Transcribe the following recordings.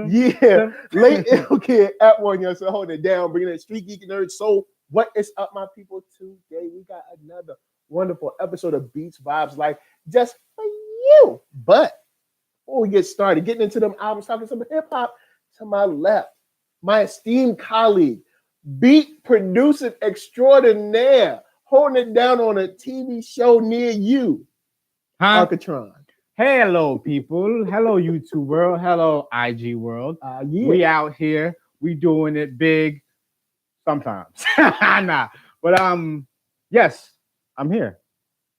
Yeah, late ill kid at OneYoungsta, holding it down, bringing it StreetGeek and NERDSoul. What is up, my people? Today we got another wonderful episode of Beats Vibes Life just for you. But before we get started, getting into them albums, talking some hip hop, to my left, my esteemed colleague, beat producing extraordinaire, holding it down on a TV show near you, Arckatron. Hello, people. Hello, YouTube world. Hello, IG world. Yeah. We out here. We doing it big sometimes. Nah. But yes, I'm here.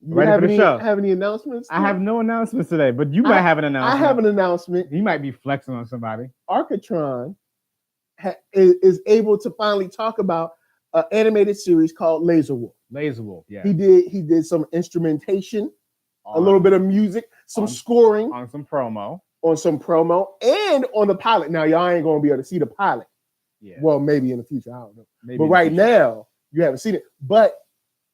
Ready for the show. Have any announcements? I have no announcements today, but you might have an announcement. I have an announcement. He might be flexing on somebody. Arckatron is able to finally talk about an animated series called Laser Wolf. Laser Wolf, yeah. He did some instrumentation, a little bit of music, some scoring, on some promo, and on the pilot. Now y'all ain't gonna be able to see the pilot. Yeah. Well, maybe in the future, I don't know. But right now, you haven't seen it. But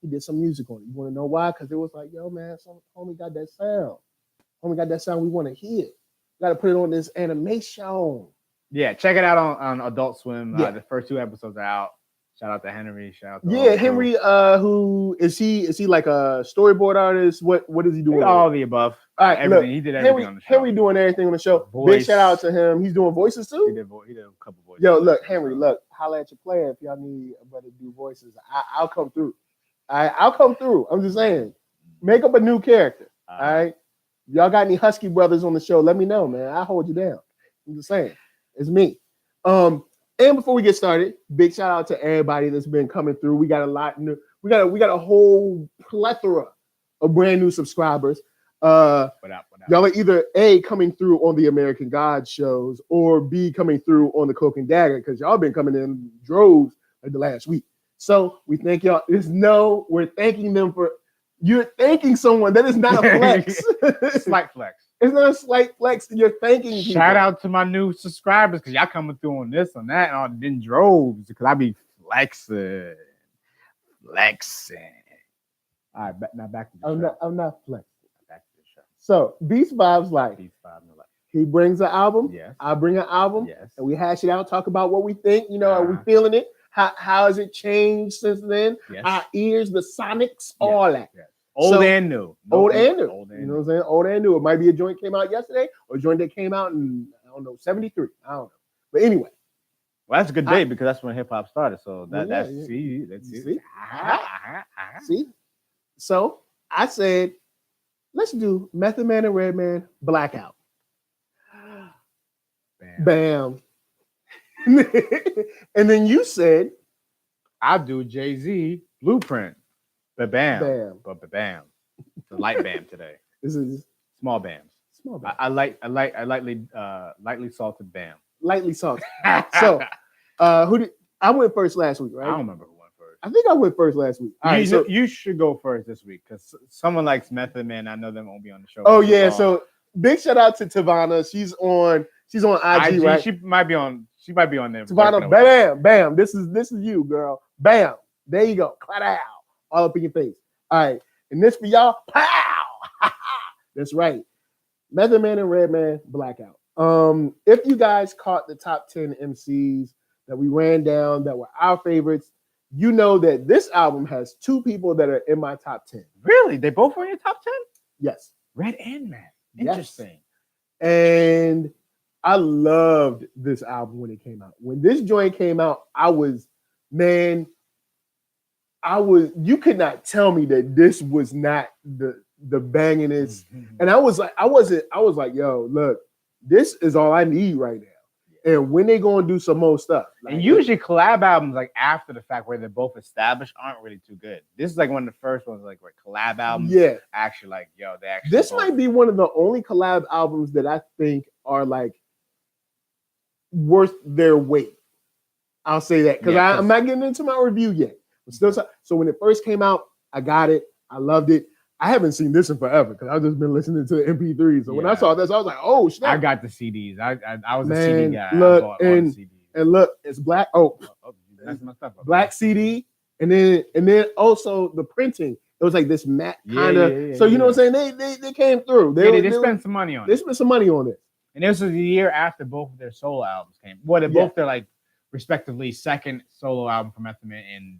he did some music on it. You want to know why? Because it was like, yo, man, some homie got that sound. Homie got that sound we want to hear. Got to put it on this animation. Yeah, check it out on Adult Swim. The first 2 episodes are out. Shout out to Henry. Shout out to Henry. Who is he? Is he like a storyboard artist? What is he doing? All of the above. All right, everything. Look, he did everything on the show. Henry doing everything on the show. Voice. Big shout out to him. He's doing voices too. He did a couple voices. Yo, look, Henry. Look, holla at your player if y'all need a brother to do voices. I'll come through. I'll come through. I'm just saying, make up a new character. All right. Y'all got any Husky brothers on the show? Let me know, man. I'll hold you down. I'm just saying, it's me. And before we get started, big shout out to everybody that's been coming through. We got a lot new. We got a whole plethora of brand new subscribers. Y'all are either A, coming through on the American Gods shows, or B, coming through on the Cloak and Dagger, because y'all been coming in droves like the last week. So we thank y'all. We're thanking them for, you're thanking someone. That is not a flex. Slight flex. It's not a slight flex. You're thanking people. Shout out to my new subscribers, because y'all coming through on this, on that, on in droves, because I be flexing. All right, now back to the show. I'm not flexing. Back to the show. So, Beats Vibes Life. Beats Vibes Life. He brings an album. Yes. I bring an album. Yes. And we hash it out, talk about what we think. Are we feeling it? How has it changed since then? Yes. Our ears, the sonics, all that. Yes. Old and new. Old and new. You know what I'm saying? Old and new. It might be a joint came out yesterday or a joint that came out in, I don't know, 73. I don't know. But anyway. Well, that's a good day because that's when hip hop started. So See? See? See? So I said, let's do Method Man and Redman Blackout. Bam. And then you said, I'll do Jay-Z Blueprint. Bam. Bam. It's a light bam today. This is small bams. Small bam. I lightly salted bam. Lightly salted. So I went first last week, right? I don't remember who went first. I think I went first last week. All right, so you should go first this week because someone likes Method Man. I know them won't be on the show. Oh yeah, so big shout out to Tavana. She's on IG, right? She might be on there. Tavana, bam. This is you, girl. Bam. There you go. Clap out. All up in your face. All right. And this for y'all. Pow! That's right. Method Man and Redman Blackout. If you guys caught the top 10 MCs that we ran down that were our favorites, you know that this album has 2 people that are in my top 10. Really? They both were in your top 10? Yes. Red and Man. Interesting. Yes. And I loved this album when it came out. When this joint came out, you could not tell me that this was not the bangingest. And I was like, yo, look, this is all I need right now. And when they gonna do some more stuff. And usually collab albums like after the fact where they're both established aren't really too good. This is like one of the first ones like where collab albums actually like, yo, they actually this might be one of the only collab albums that I think are like worth their weight. I'll say that because I'm not getting into my review yet. So when it first came out, I got it. I loved it. I haven't seen this in forever because I've just been listening to the MP3s. So when I saw this, I was like, "Oh shit!" I got the CDs. I was a CD guy. Look, I bought all the CDs. And look, it's black. That's my stuff. Black CD, and then also the printing. It was like this matte kind of. So you know what I'm saying? They came through. They spent some money on it. They spent some money on it. And this was the year after both of their solo albums came. Well, they're both their like respectively second solo album for Method Man and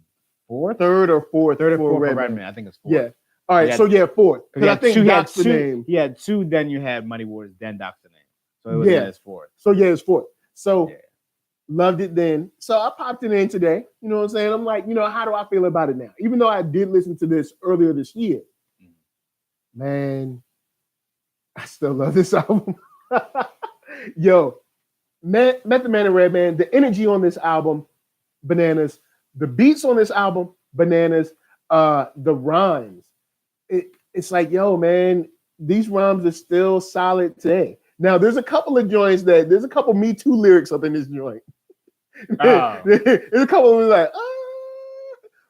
third or fourth for Redman. I think it's fourth. Yeah. All right. So fourth. Because I think Doc's the name. He had two. Then you had Muddy Waters. Then Doc's the name. So it was his fourth. So it's fourth. So loved it then. So I popped it in today. You know what I'm saying? I'm like, how do I feel about it now? Even though I did listen to this earlier this year, man, I still love this album. Yo, Method Man and Redman, the energy on this album, bananas. The beats on this album, bananas. The rhymes. It's like, yo, man, these rhymes are still solid today. Now, there's a couple of joints there's a couple Me Too lyrics up in this joint. There's a couple of like,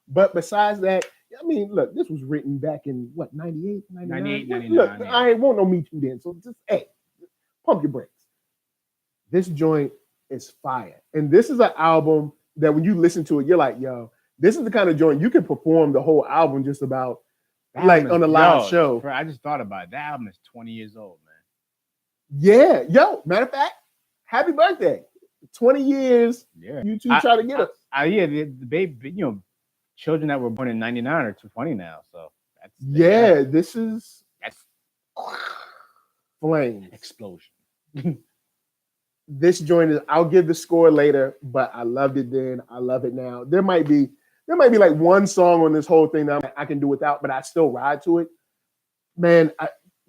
but besides that, I mean, look, this was written back in what, 98, 99? 99. Look, I ain't want no Me Too then, so just, pump your brakes. This joint is fire. And this is an album that when you listen to it, you're like, yo, this is the kind of joint you can perform the whole album just about like on a live show. I just thought about it. That album is 20 years old, man. Yeah. Yo, matter of fact, happy birthday. 20 years. Yeah. You two try to get us. The baby, children that were born in 99 are 20 now. So that's flames. Explosion. This joint is, I'll give the score later, but I loved it then. I love it now. There might be like one song on this whole thing that I can do without, but I still ride to it. Man,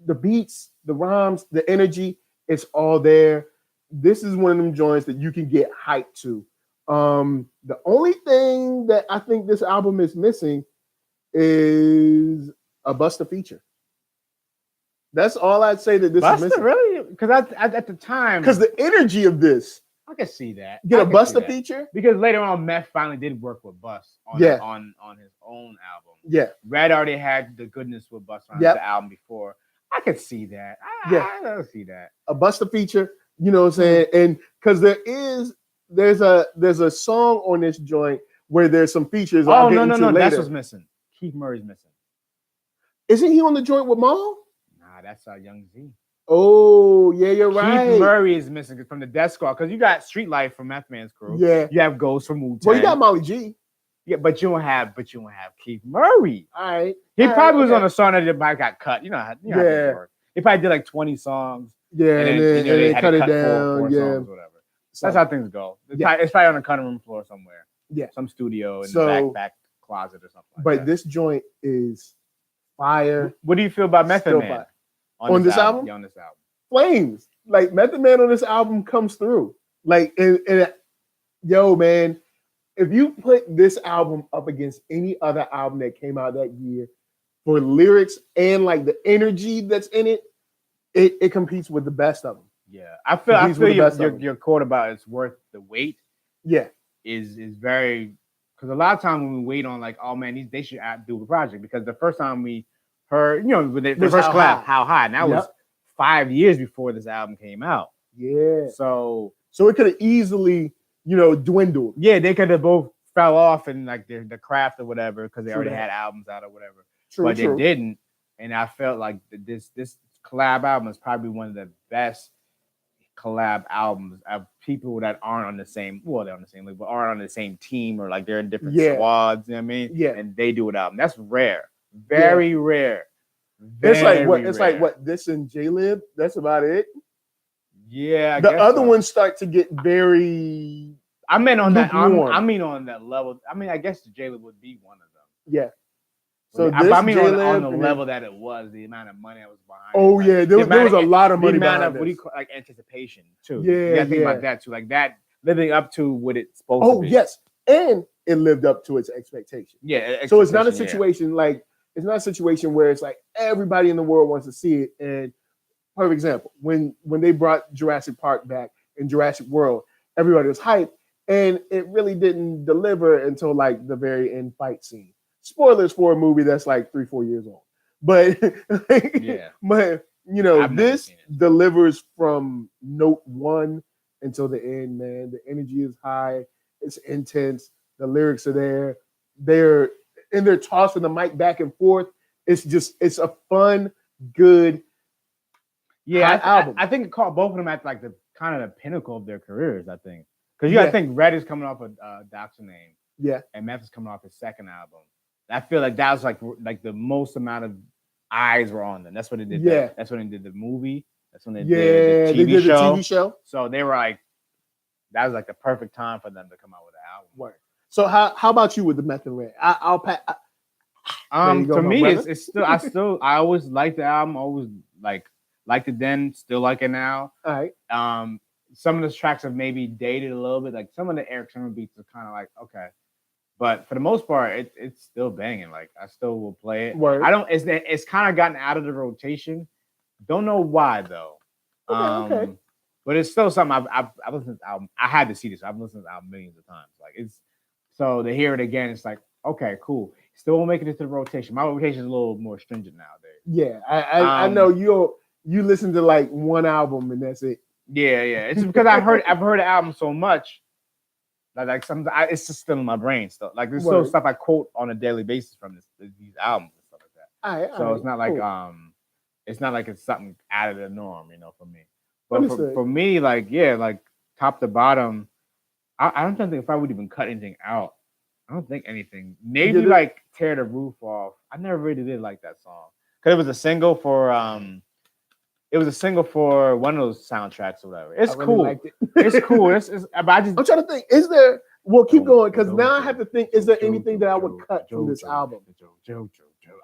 the beats, the rhymes, the energy, it's all there. This is one of them joints that you can get hyped to. The only thing that I think this album is missing is a Busta feature. That's all I'd say that this is missing. Really? Because at the time, because the energy of this, I can see that. Get a Busta feature? Because later on, Meth finally did work with Bust on his own album. Yeah. Red already had the goodness with Bust on the album before. I could see that. I don't see that. A Busta feature, you know what I'm saying? And because there's a song on this joint where there's some features. Oh, no. That's what's missing. Keith Murray's missing. Isn't he on the joint with Maul? Nah, that's Young Z. Oh, yeah, you're right. Keith Murray is missing from the Death Squad because you got Street Life from Meth Man's crew. Yeah. You have Ghost from Wu-Tang. Well, you got Molly G. Yeah, but you don't have Keith Murray. All right. He probably was on a song that got cut. You know how things work. He probably did like 20 songs. Yeah, and then they cut it down. Four songs, whatever. So, that's how things go. It's probably on a cutting room floor somewhere. Yeah. Some studio in the back closet or something like but that. This joint is fire. What do you feel about Method Man? On this album? Yeah, on this album. Flames. Like Method Man on this album comes through. Like, and yo, man, if you put this album up against any other album that came out that year for lyrics and like the energy that's in it, it competes with the best of them. Yeah, I feel your quote about it's worth the wait. Yeah, is very, because a lot of times when we wait on like, oh man, they should do the project, because the first time we heard, with the first collab, How High, and that was 5 years before this album came out. Yeah, so it could have easily dwindled. Yeah, they could have both fell off in like the craft or whatever because they already had albums out or whatever. But they didn't, and I felt like this collab album is probably one of the best collab albums of people that aren't on the same, they're on the same league, but aren't on the same team, or like they're in different squads, you know what I mean? Yeah. And they do an album. That's rare. Very rare. It's like what this and J-Lib, that's about it. Yeah. The other ones start to get very on that level. I mean, I guess the J-Lib would be one of them. Yeah. So on the level that it was, the amount of money that was behind. Oh yeah, there was a lot of money behind it. What do you call, like, anticipation too? Yeah, you gotta think about that too, like that living up to what it's supposed to be. Oh yes, and it lived up to its expectation. Yeah. So it's not a situation where it's like everybody in the world wants to see it. And perfect example, when they brought Jurassic Park back in Jurassic World, everybody was hyped, and it really didn't deliver until like the very end fight scene. Spoilers for a movie that's like 3-4 years old, but but this delivers from note one until the end. Man, the energy is high, it's intense, the lyrics are there, they're tossing the mic back and forth. It's a fun, good Yeah, album. I think it caught both of them at like the kind of the pinnacle of their careers. I think because I think Red is coming off of Doc's Name. Yeah, and Meth is coming off his second album. I feel like that was like the most amount of eyes were on them. That's when they did. Yeah, that's when they did the movie. That's when they did the TV show. So they were like, that was like the perfect time for them to come out with an album. Right. So how about you with the Meth and Red? I'll pass. To me, it's still I always liked the album. Always liked it then. Still like it now. All right. Some of those tracks have maybe dated a little bit. Like some of the Eric Sermon beats are kind of like okay. But for the most part, it's still banging. Like I still will play it. Word. I don't. It's kind of gotten out of the rotation. Don't know why though. Okay. But it's still something I've listened to the album. I had to see this. I've listened to the album millions of times. Like it's so to hear it again, it's like okay, cool. Still won't make it into the rotation. My rotation is a little more stringent nowadays. Yeah, I know you listen to like one album and that's it. Yeah. It's because I've heard the album so much. Like sometimes it's just still in my brain still. Like there's still stuff I quote on a daily basis from these albums and stuff like that. So it's not like it's not like it's something out of the norm, for me. But for me, like top to bottom, I don't think if I would even cut anything out. I don't think anything. Maybe like Tear the Roof Off. I never really did like that song because it was a single for one of those soundtracks or whatever. It's cool. Liked it. It's cool. I'm trying to think. Is there? Well, keep going because now I have to think. Is there anything that I would cut from this album?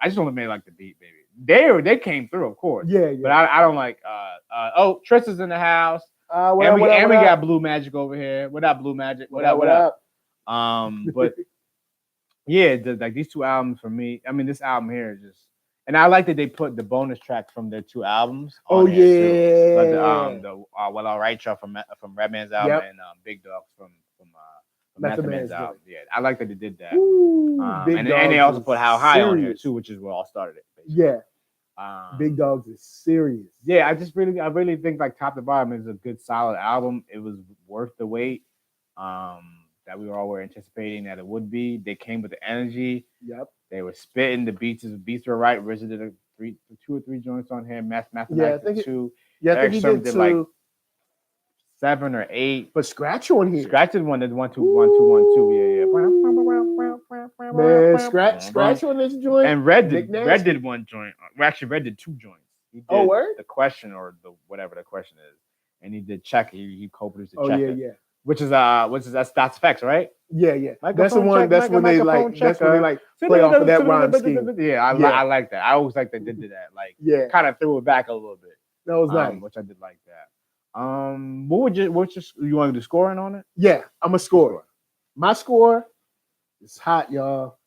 I just only made like the beat, baby. They came through, of course. Yeah. But I don't like. Triss is in the house. We got Blue Magic over here. What up, Blue Magic? What up? But yeah, like these two albums for me. I mean, this album here is just. And I like that they put the bonus track from their two albums. Oh yeah, like the Well Alright Y'all from Redman's album and Big Dogs from Method Man's album. Yeah, I like that they did that. Ooh, and they also put How High on here too, which is where all started it. Basically. Yeah. Big Dogs is serious. Yeah, I really think like top to bottom is a good solid album. It was worth the wait. That we all were anticipating that it would be. They came with the energy. Yep. They were spitting. The beats were right. RZA did 2 or 3 joints on here. Mathematics 2. I think he did like 7 or 8. But Scratch on here. Scratch did one. Did 1 2 1 2 1 2. Yeah. Man, Scratch on this joint. And Red did one joint. Well, actually, Red did 2 joints. He did word? The Question or the whatever the question is, and he did Check. He co-produced the Check. Yeah. Which is that's Facts, right? Yeah. That's the one. That's when they like. That's when they like play off of that rhyme scheme. Yeah, I like that. I always like that they did that. Like, kind of threw it back a little bit. That was nice. Which I did like that. You want to do scoring on it? Yeah, I'm a scorer. My score is hot, y'all.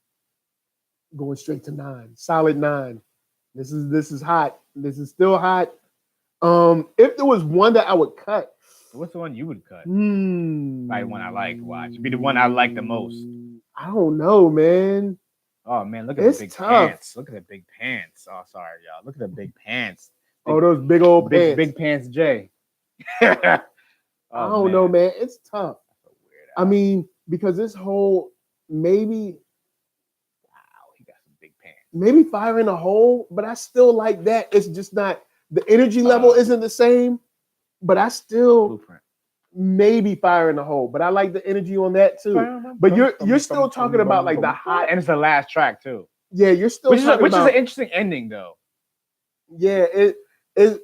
Going straight to 9, solid 9. This is hot. This is still hot. If there was one that I would cut. What's the one you would cut? Like one I like. Watch. It'd be the one I like the most. I don't know, man. Oh man, look at the big pants. Look at the big pants. Oh, sorry, y'all. Look at the big pants. Those big old pants. Big pants, Jay. I don't know, man. It's tough. That's a weird I mean, because this whole maybe. Wow, he got some big pants. Maybe Fire in the Hole, but I still like that. It's just not the energy level isn't the same. But I still Blueprint. Maybe Fire in the Hole, but I like the energy on that too. But you're still talking about like the hot, and it's the last track too. Yeah, you're still which is an interesting ending though. Yeah, it is.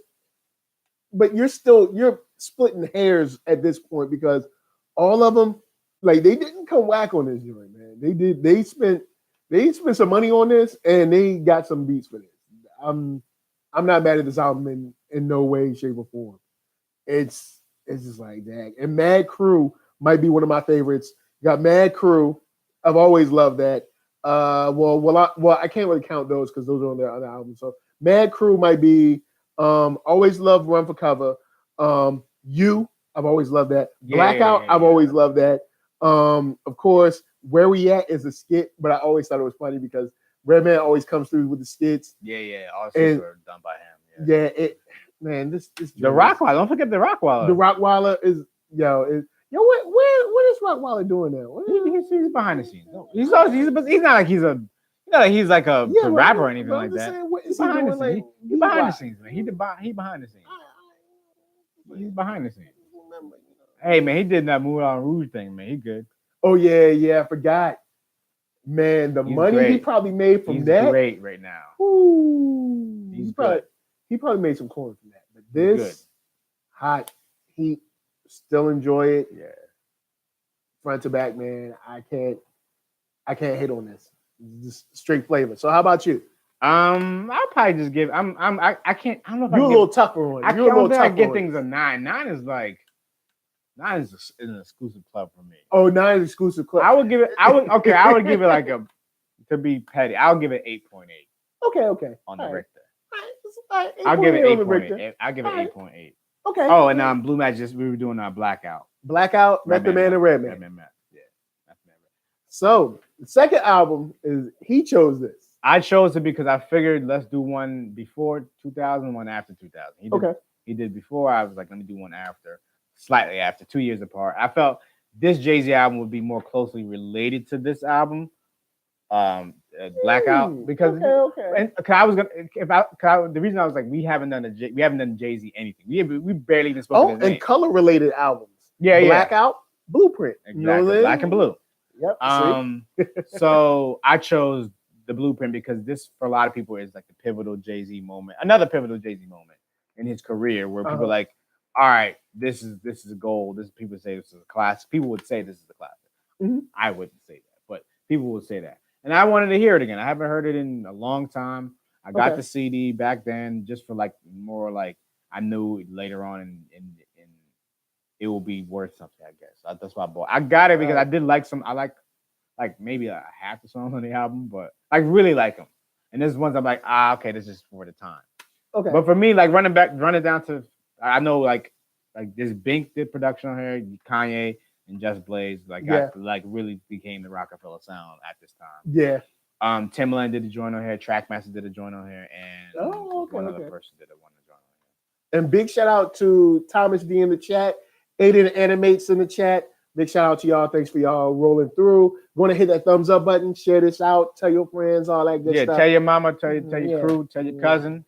But you're splitting hairs at this point because all of them, like they didn't come whack on this joint, man. They spent some money on this and they got some beats for this. I'm not mad at this album in no way, shape, or form. It's just like that. And Mad Crew might be one of my favorites. You got Mad Crew. I've always loved that. I can't really count those because those are on their other albums. So Mad Crew might be always loved Run for Cover. I've always loved that. Blackout, I've always loved that. Of course, Where We At is a skit, but I always thought it was funny because Redman always comes through with the skits. Yeah. All skits are done by him. Yeah, man, this the Rockwaller. Don't forget the Rockwaller. The Rockwaller is what is Rockwaller doing now? He's behind the scenes. He's not like he's a Like he's like a rapper or anything like that. Saying, what is he behind he doing? Like, he's behind the scenes, man. He behind the scenes. He's behind the scenes. Hey man, he did that Moulin Rouge thing, man. He good. Oh yeah, I forgot. Man, the money he probably made from that. He's great right now. Ooh, he probably made some coin from that. But this hot heat, still enjoy it. Yeah. Front to back, man. I can't hit on this. Just straight flavor. So how about you? I'll probably just give. I can't. I don't know if you're a little tougher on it. I don't think I get things a 9. 9 is like. 9 is an exclusive club for me. Oh, 9 is exclusive club. I would give it. I would give it like a. To be petty, I'll give it 8.8. Okay. On the Richter. All right. I'll give it 8.8. I'll give it 8.8. Okay. Oh, and Blue Magic. We were doing our Blackout. Method Man and Redman. Yeah. So the second album is he chose this. I chose it because I figured let's do one before 2000, one after 2000. He did before. I was like, let me do one after, slightly after, 2 years apart. I felt this Jay-Z album would be more closely related to this album, Blackout, because I was gonna the reason I was like we haven't done Jay-Z anything. We barely even spoken his name. And color related albums. Yeah, Blackout, Blueprint. Exactly. Black and blue. Yep. So I chose the Blueprint because this for a lot of people is like the pivotal Jay-Z moment, another pivotal Jay-Z moment in his career where people are like, all right, this is a gold. People say this is a classic. People would say this is a classic. Mm-hmm. I wouldn't say that, but people would say that. And I wanted to hear it again. I haven't heard it in a long time. I got the CD back then just for like more like I knew later on and it will be worth something, I guess. That's why I bought. I got it because I did like some. I like maybe a half the songs on the album, but I really like them. And there's ones I'm like, okay, this is for the time. Okay. But for me, like running down to, I know like this Bink did production on here, Kanye and Just Blaze, really became the Rockefeller sound at this time. Yeah. Timbaland did a joint on here, Trackmaster did a joint on here, and one other person did a joint on here. And big shout out to Thomas D in the chat, Aiden Animates in the chat. Big shout out to y'all. Thanks for y'all rolling through. Going to hit that thumbs up button, share this out, tell your friends, all that good stuff. Yeah, tell your mama, tell your crew, tell your cousin.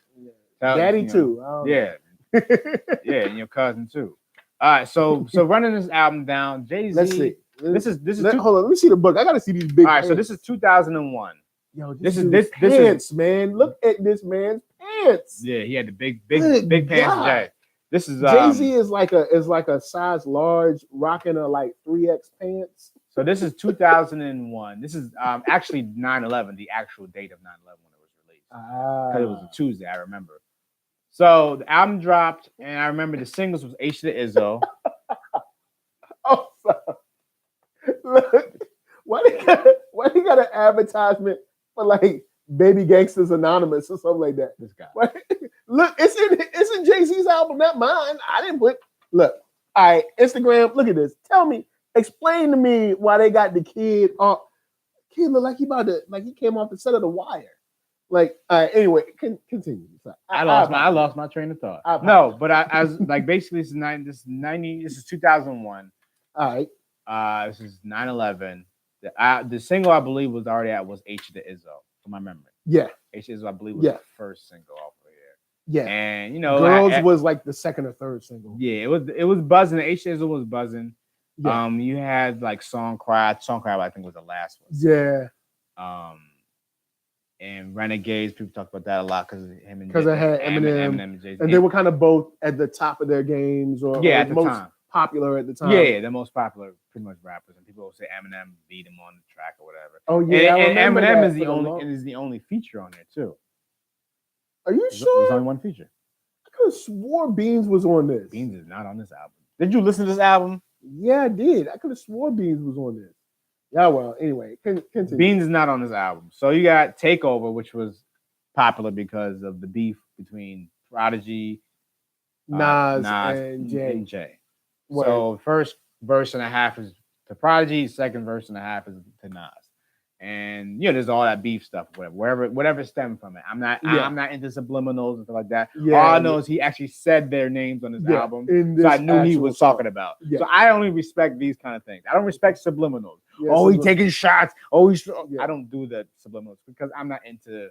Tell, Daddy too. Yeah. And your cousin too. All right, so running this album down, Jay-Z. Let's see. This is hold on, let me see the book. I gotta see these big. All right, so this is 2001. Yo, this is man. Look at this man's pants. Yeah, he had the big pants. Jay. This is Jay-Z is like a size large, rocking a like 3X pants. So this is 2001. This is actually 9/11, the actual date of 9/11 when it was released. Because it was a Tuesday, I remember. So the album dropped, and I remember the singles was H to the Izzo. Oh, look, why they got an advertisement for like Baby Gangsters Anonymous or something like that? This guy. Look, it's in Jay-Z's album, not mine. I didn't put. Look, all right, Instagram. Look at this. Explain to me why they got the kid on. Kid look like he came off the set of The Wire. Like, anyway, continue. I lost my train of thought. No, but I was like, basically, this is 2001. All right. This is 9/11. The single I believe was already out was H to the Izzo, from my memory. Yeah. H to the Izzo, I believe, was the first single off of here. Yeah. And Girls was like the second or third single. Yeah, it was buzzing. H to the Izzo was buzzing. Yeah. You had like Song Cry, I think was the last one. Yeah. And Renegades, people talk about that a lot because it had Eminem and Jay-Z. And they were kind of both at the top of their games, or at the most time. Popular at the time. Yeah, the most popular, pretty much rappers, and people will say Eminem beat him on the track or whatever. Oh yeah, and Eminem is the only feature on there too. Are you sure? There's only one feature. I could have swore Beans was on this. Beans is not on this album. Did you listen to this album? Yeah, I did. I could have swore Beans was on this. Yeah, well, anyway, continue. Beans is not on this album. So you got Takeover, which was popular because of the beef between Prodigy, Nas and Jay. So first verse and a half is to Prodigy, second verse and a half is to Nas. And there's all that beef stuff, whatever stemmed from it. I'm not into subliminals and stuff like that. Yeah, all I know is he actually said their names on his album, so I knew he was talking about. Yeah. So I only respect these kind of things. I don't respect subliminals. oh, he's taking shots. Oh, I don't do the subliminals because I'm not into.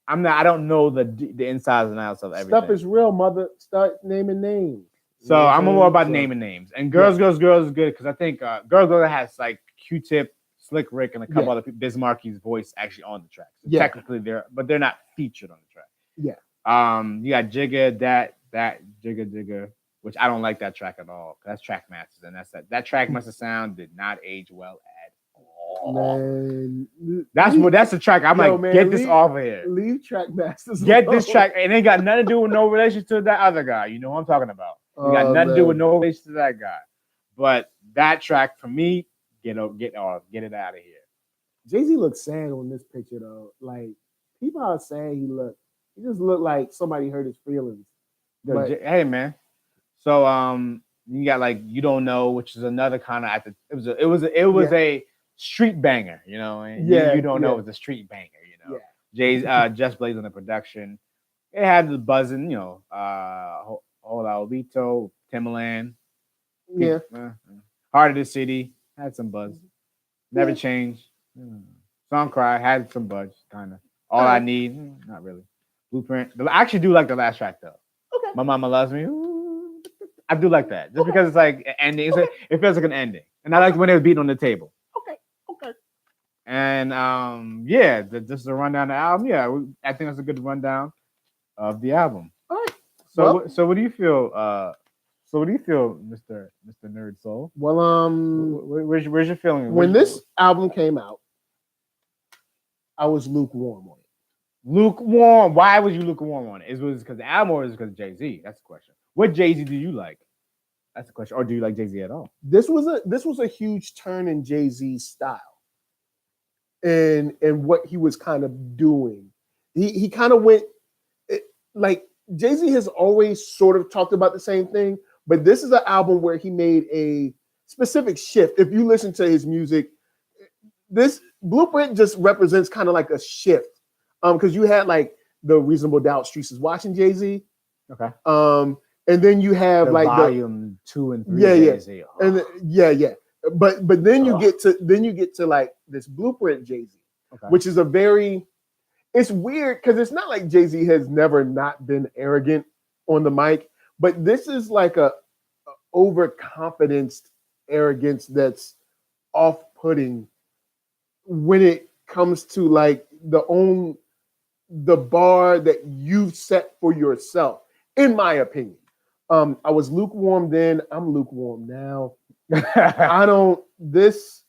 I don't know the insides and outs of everything. Stuff is real, mother. Start naming names. So I'm more about naming names. And Girls is good because I think Girls has like Q-Tip, Slick Rick, and a couple other people. Bismarcky's voice actually on the track. So technically they're not featured on the track. Yeah. You got Jigga, that Jigga, which I don't like that track at all. That's Trackmasters, and that Trackmaster sound did not age well at all. Man, that's the track. I'm get this off of here. Leave Trackmasters. Get this track, and it ain't got nothing to do with no relation to that other guy. You know what I'm talking about. It got nothing to do with no relation to that guy. But that track for me, get it out of here. Jay-Z looks sad on this picture though. Like people are saying he just looked like somebody hurt his feelings. Hey man. So you got like You Don't Know, which is another kind of it was a street banger, you know, and you don't know it's a street banger, you know. Jay's Just Blaze on the production. It had the buzzing, you know, Hola Olito, Timbaland. Yeah. Heart of the City had some buzz. Never Change. Song Cry had some buzz, kind of. All I Need, not really. Blueprint. I actually do like the last track though. Okay. My Mama Loves Me. Ooh, I do like that, just because it's like an ending. It feels like an ending, and I like when they were beating on the table. Okay. And just a rundown of the album. Yeah, I think that's a good rundown of the album. All right. So what do you feel? Mr. NERDSoul? Well, where's your feeling? When this album came out, I was lukewarm on it. Lukewarm. Why was you lukewarm on it? Is it because the album or is it because of Jay-Z? That's the question. What Jay-Z do you like? That's the question. Or do you like Jay-Z at all? This was a huge turn in Jay-Z's style. And what he was kind of doing. He kind of went like Jay-Z has always sort of talked about the same thing, but this is an album where he made a specific shift. If you listen to his music, this Blueprint just represents kind of like a shift. Because you had like the Reasonable Doubt Streets is Watching Jay-Z. Okay. And then you have the like volume 2 and 3 Jay-Z. And But then you get to like this Blueprint Jay-Z, which is it's weird because it's not like Jay-Z has never not been arrogant on the mic, but this is like a overconfidence arrogance that's off-putting when it comes to like the bar that you've set for yourself, in my opinion. I was lukewarm then, I'm lukewarm now. This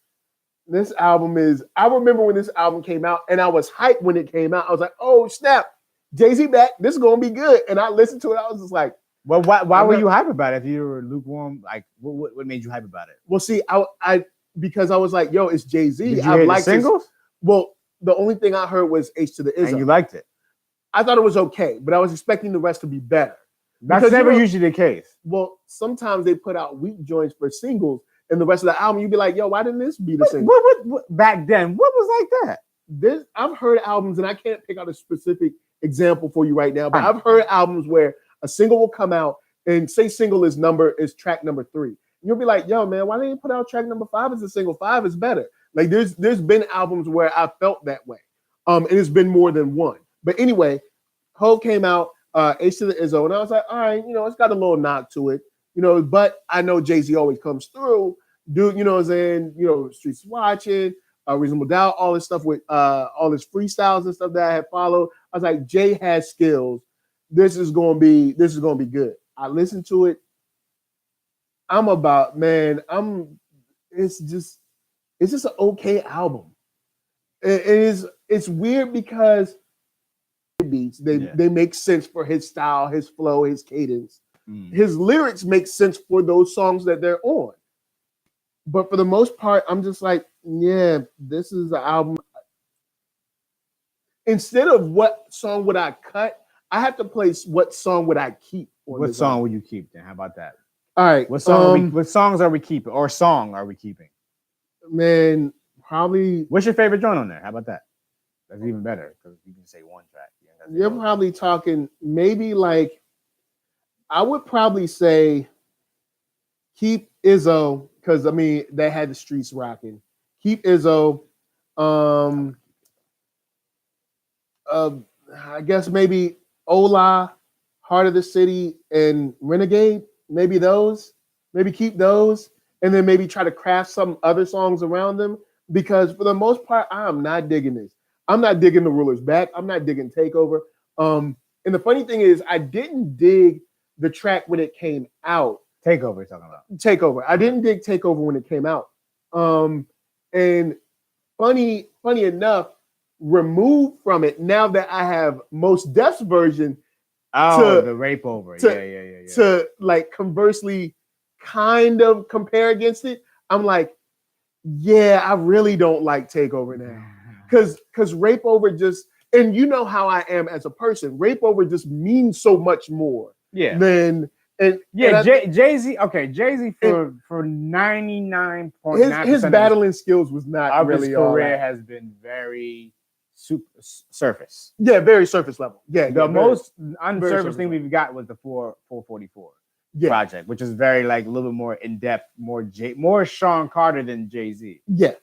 album I remember when this album came out and I was hyped when it came out. I was like, oh snap, Jay-Z back, this is gonna be good. And I listened to it, I was just like, well, why were you hype about it if you were lukewarm? Like what made you hype about it? Well, see, I because I was like, yo, it's Jay-Z. Did you hear the singles? Well, the only thing I heard was H to the Izzo. And you liked it? I thought it was okay, but I was expecting the rest to be better. That's never usually the case. Well, sometimes they put out weak joints for singles, and the rest of the album, you'd be like, yo, why didn't this be the single? What back then, what was like that? I've heard albums, and I can't pick out a specific example for you right now, but I've heard albums where a single will come out, and say single is track number 3. You'll be like, yo, man, why didn't you put out track number 5 as a single? 5 is better. Like there's been albums where I felt that way. And it's been more than one. But anyway, Ho came out, H to the Izzo, and I was like, all right, it's got a little knock to it, but I know Jay-Z always comes through. Dude, you know what I'm saying? Streets Watching, Reasonable Doubt, all this stuff with all his freestyles and stuff that I had followed. I was like, Jay has skills. This is gonna be good. I listened to it. It's just an okay album. It's weird because beats they make sense for his style, his flow, his cadence. His lyrics make sense for those songs that they're on. But for the most part, I'm just like, yeah, this is an album. Instead of what song would I cut, I have to place what song would I keep. What song would you keep then? How about that? All right. What songs are we keeping? Or song are we keeping? Man, probably. What's your favorite joint on there? How about that? That's even better because you can say one track. You're probably talking maybe like, I would probably say keep Izzo because they had the streets rocking. Keep Izzo. I guess maybe Ola, Heart of the City, and Renegade. Maybe those. Maybe keep those, and then maybe try to craft some other songs around them. Because for the most part, I am not digging this. I'm not digging The Ruler's Back. I'm not digging Takeover. And the funny thing is, I didn't dig the track when it came out. Takeover, you're talking about. Takeover. I didn't dig Takeover when it came out. And funny enough, removed from it now that I have Most Def's version. The Rape Over. Yeah. To like conversely kind of compare against it. I'm like, yeah, I really don't like Takeover now. Because Rape Over just, and you know how I am as a person. Rape Over just means so much more. Yeah. Jay-Z. Okay, Jay-Z for 99.9%. His battling skills was not really his career has been very surface. Yeah, very surface level. Yeah, the most unsurface thing we've got was the 444 project, which is very like a little bit more in depth, more Sean Carter than Jay-Z. Yeah,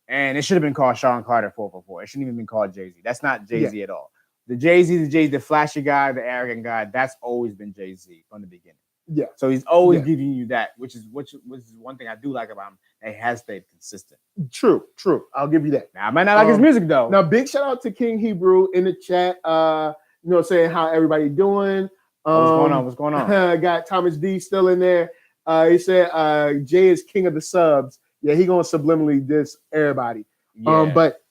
and it should have been called Sean Carter 444. It shouldn't even been called Jay-Z. That's not Jay-Z at all. The Jay-Z, the flashy guy, the arrogant guy, that's always been Jay-Z from the beginning. Yeah. So he's always giving you that, which is one thing I do like about him. He has stayed consistent. True. I'll give you that. Now I might not like his music though. Now, big shout out to King Hebrew in the chat. Saying how everybody doing. What's going on? Got Thomas D still in there. He said Jay is king of the subs. Yeah, he gonna subliminally diss everybody. Yeah. But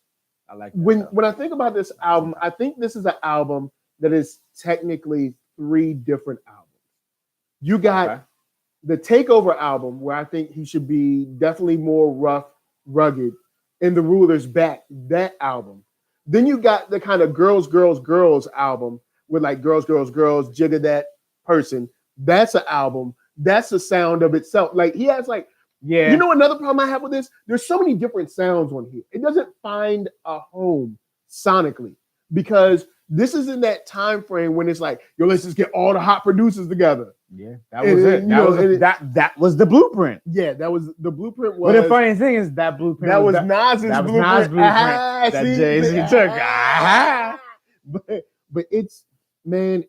I like that, when I think about this album, I think this is an album that is technically 3 different albums. You got the Takeover album, where I think he should be definitely more rough, rugged, and The Ruler's Back, that album. Then you got the kind of girls album with like girls, jigger that person. That's an album. That's a sound of itself. Like he has like, you know, another problem I have with this, there's so many different sounds on here. It doesn't find a home sonically because this is in that time frame when it's like, yo, let's just get all the hot producers together. Yeah, that was it. That was the blueprint. Yeah, that was the blueprint. But the funny thing is that blueprint that was Nas's blueprint. That Jay-Z took. But it's, man,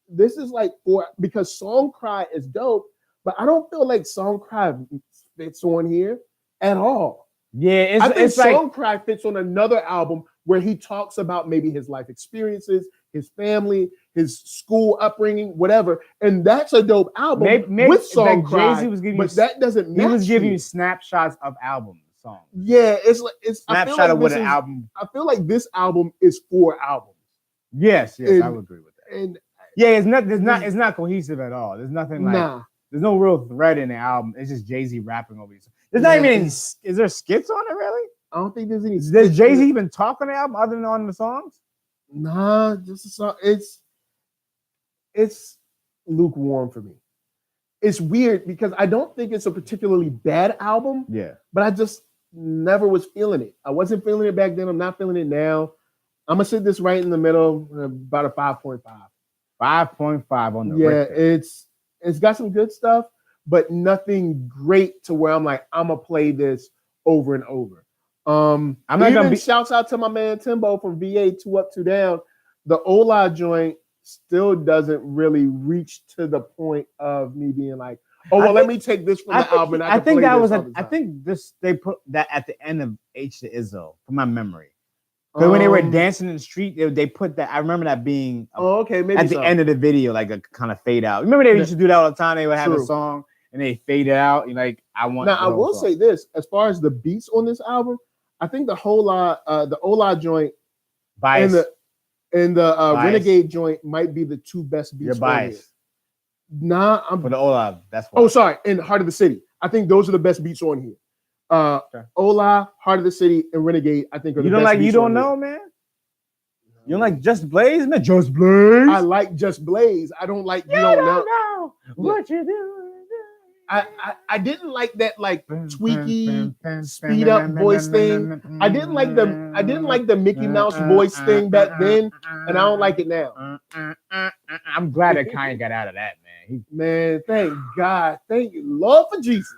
this is like because Song Cry is dope, but I don't feel like Song Cry fits on here at all. Yeah, I think Song Cry fits on another album where he talks about maybe his life experiences, his family, his school upbringing, whatever, and that's a dope album maybe with Song Cry. Jay-Z was giving but that doesn't match. He was giving you snapshots of album songs. Yeah, it's snapshot of what an album. I feel like this album is 4 albums. Yes, I would agree with that. And it's not cohesive at all. There's nothing like there's no real thread in the album. It's just Jay-Z rapping over these. There's not even any. Is there skits on it really? I don't think there's any. Does Jay-Z even talk on the album other than on the songs? Nah, just a song. It's lukewarm for me. It's weird because I don't think it's a particularly bad album. Yeah. But I just never was feeling it. I wasn't feeling it back then. I'm not feeling it now. I'm gonna sit this right in the middle, about a 5.5. 5.5 on the Richter. It's got some good stuff, but nothing great to where I'm like, I'm gonna play this over and over. I'm not gonna shouts out to my man Timbo from VA 2 Up 2 Down. The Ola joint still doesn't really reach to the point of me being like, let me take this from the album. I think they put that at the end of H to Izzo from my memory. Because when they were dancing in the street, they put that. I remember that being maybe at the end of the video, like a kind of fade out. Remember they used to do that all the time. They would have a song and they fade it out. You're like, I want. Now I will say this: as far as the beats on this album, I think the Ola joint, Bias. and the Renegade joint might be the 2 best beats. You're biased. Nah, I'm for the Ola. That's why. Oh, sorry. And Heart of the City. I think those are the best beats on here. Ola, Heart of the City, and Renegade. I think are the best beats. You don't know, man. You don't like Just Blaze, man? Just Blaze. I like Just Blaze. I don't like You Don't Know what you do. I didn't like that like tweaky speed up voice thing. I didn't like the Mickey Mouse voice thing back then, and I don't like it now. I'm glad that Kanye got out of that, man. Man, thank God, thank you, Lord for Jesus.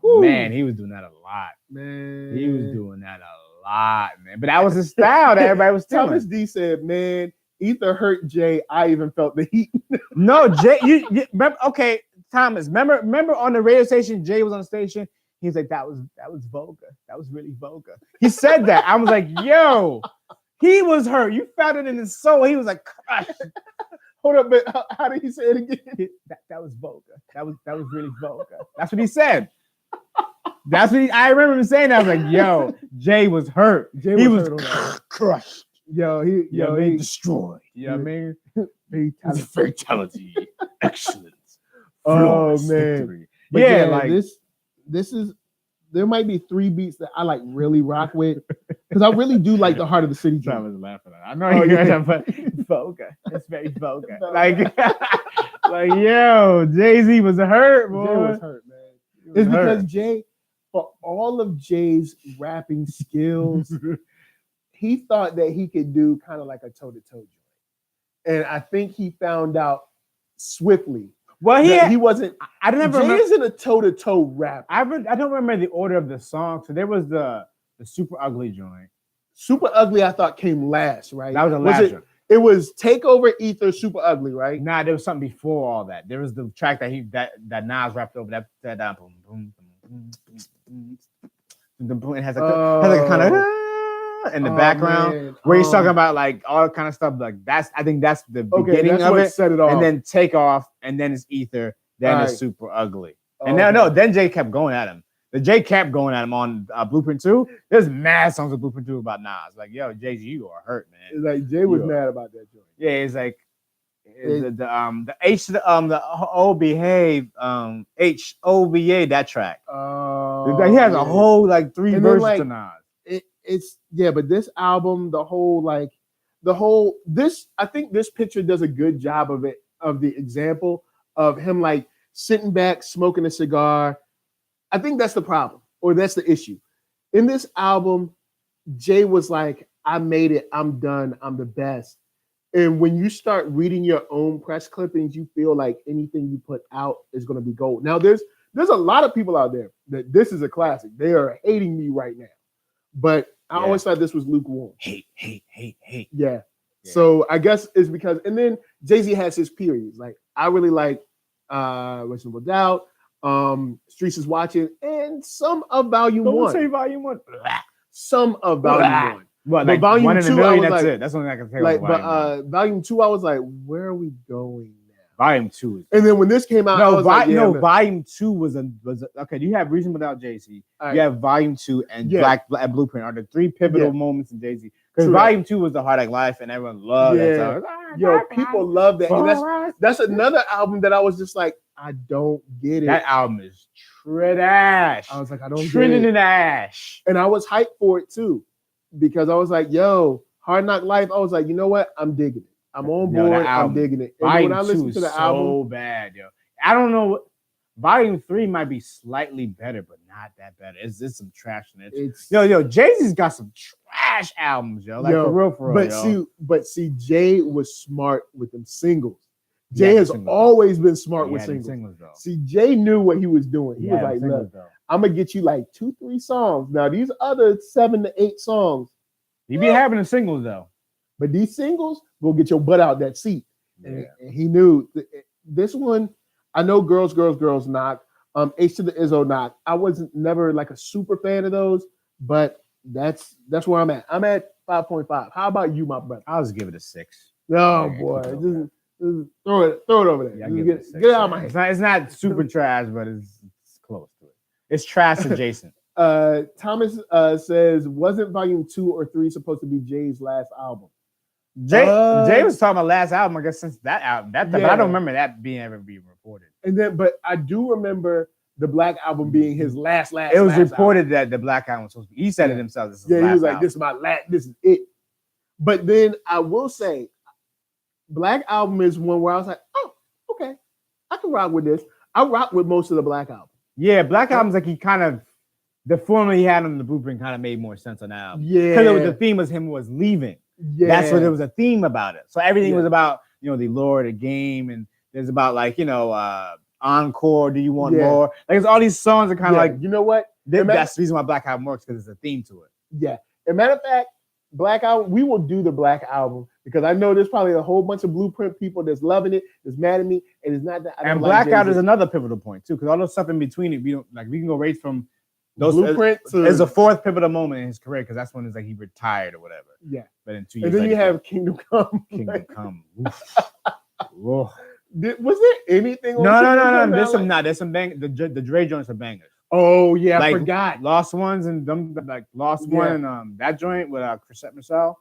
Man, he was doing that a lot. Man, he was doing that a lot, man. But that was his style that everybody was stealing. Thomas D said, "Man, Ether hurt Jay. I even felt the heat." No, Jay, you remember? Okay, Thomas, remember on the radio station, Jay was on the station. He was like, "That was vulgar. That was really vulgar." He said that. I was like, "Yo." He was hurt. You felt it in his soul. He was like, crushed. Hold up, but how did he say it again? That was vulgar. That was really vulgar. That's what he said. That's what I remember him saying. That. I was like, yo, Jay was hurt. He was crushed. Yo, he destroyed. You know what I mean? Fatality. Excellence. Oh man. Victory. But yeah, like this is. There might be 3 beats that I like really rock with because I really do like the Heart of the City. I was laughing at it. I know you're gonna but vulgar. It's very vulgar. like yo, Jay-Z was hurt, boy. Jay was hurt, man. It's because Jay, for all of Jay's rapping skills, he thought that he could do kind of like a toe-to-toe joint, and I think he found out swiftly. Well, he wasn't. I don't remember. Jay isn't a toe-to-toe rapper. I don't remember the order of the songs. So there was the Super Ugly joint. Super Ugly, I thought came last, right? That was the last one. It was Takeover, Ether, Super Ugly, right? Nah, there was something before all that. There was the track that Nas rapped over that boom boom boom boom. It has like a kind of in the background, man. Where he's talking about like all kind of stuff. Like I think that's the beginning of it. Set it off. And then Take Off, and then it's Ether, then it's Super Ugly. And then Jay kept going at him. The Jay kept going at him on Blueprint 2. There's mad songs of Blueprint 2 about Nas. Like, yo, Jay-Z, you are hurt, man. It's like Jay was mad about that joint. Yeah, it's like the H to the O Behave HOVA, that track. He has a whole like 3 verses to Nas. It's but this album, I think this picture does a good job of it, of the example of him like sitting back, smoking a cigar. I think that's the problem, or that's the issue. In this album, Jay was like, I made it, I'm done, I'm the best. And when you start reading your own press clippings, you feel like anything you put out is going to be gold. Now, there's a lot of people out there that this is a classic. They are hating me right now. But I always thought this was lukewarm. Hate. Yeah. So I guess it's because, and then Jay-Z has his periods. Like, I really like Reasonable Doubt, Streets is Watching, and some of Volume 1. Don't say Volume 1. Some of Volume 1. Well, like Volume 1 in 2, a million, that's like, it. That's the only thing I can say. Like, but Volume 2, I was like, where are we going now? Volume 2. And then when this came out, I was like, Volume 2 was okay. You have Reason Without Jay-Z. You have Volume 2 and Black Blueprint are the 3 pivotal moments in Jay-Z. Because Volume 2 was The Hard Like Life, and everyone loved that song. Yo, people love that. And that's another album that I was just like, I don't get it. That album is trash. I was like, I don't get it. Trinity Ash. And I was hyped for it too, because I was like, yo, Hard Knock Life. I was like, you know what? I'm digging it. I'm on board. I'm digging it. And when I listen to the album, so bad, yo. I don't know what. Volume 3 might be slightly better, but not that better. It's some trash in it. Yo, Jay-Z's got some trash albums, yo. Like for real. But see, Jay was smart with them singles. Jay has always been smart with singles. See, Jay knew what he was doing. He was like, look, I'm gonna get you like 2-3 songs. Now these other 7 to 8 songs, he be having the singles though. But these singles will get your butt out that seat. And he knew this one. I know Girls Knock. H to the Izzo Knock. I wasn't never like a super fan of those, but that's where I'm at. I'm at 5.5. How about you, my brother? I'll just give it a 6. Oh boy, just throw it over there. Yeah, get it out of my head. It's not super trash, but it's close to it. It's trash adjacent. Thomas says, wasn't Volume 2 or 3 supposed to be Jay's last album? Jay was talking about last album, I guess, since that album. But I don't remember that ever being reported. And then, but I do remember the Black Album being his last. It was reported that the Black Album was supposed to be. He said it himself. He was like, "This is my last. This is it." But then I will say, Black Album is one where I was like, "Oh, okay, I can rock with this." I rock with most of the Black Album. Yeah, Black Album's like he kind of the formula he had on the Blueprint kind of made more sense on that album. Yeah, because the theme was him was leaving. Yeah, that's what there was a theme about it. So everything was about the lore of the game, and there's about like encore? Do you want more? Like it's all these songs are kind of like, you know what? That's the reason why Black Album works, because there's a theme to it. Yeah. As a matter of fact, Black Album, we will do the Black Album because I know there's probably a whole bunch of Blueprint people that's loving it, that's mad at me, and it's not that. I don't and like Blackout Jay-Z. is another pivotal point too, because all those stuff in between it, we don't like. We can go right from those Blueprint to as a fourth pivotal moment in his career, because that's when it's like he retired or whatever. Yeah. But in 2 years, and then you have Kingdom Come. Kingdom Come. Was there anything? No. There's some bang. The Dre joints are bangers. Oh yeah, like, I forgot. Lost Ones and them, like Lost One and that joint with Chrisette Michelle.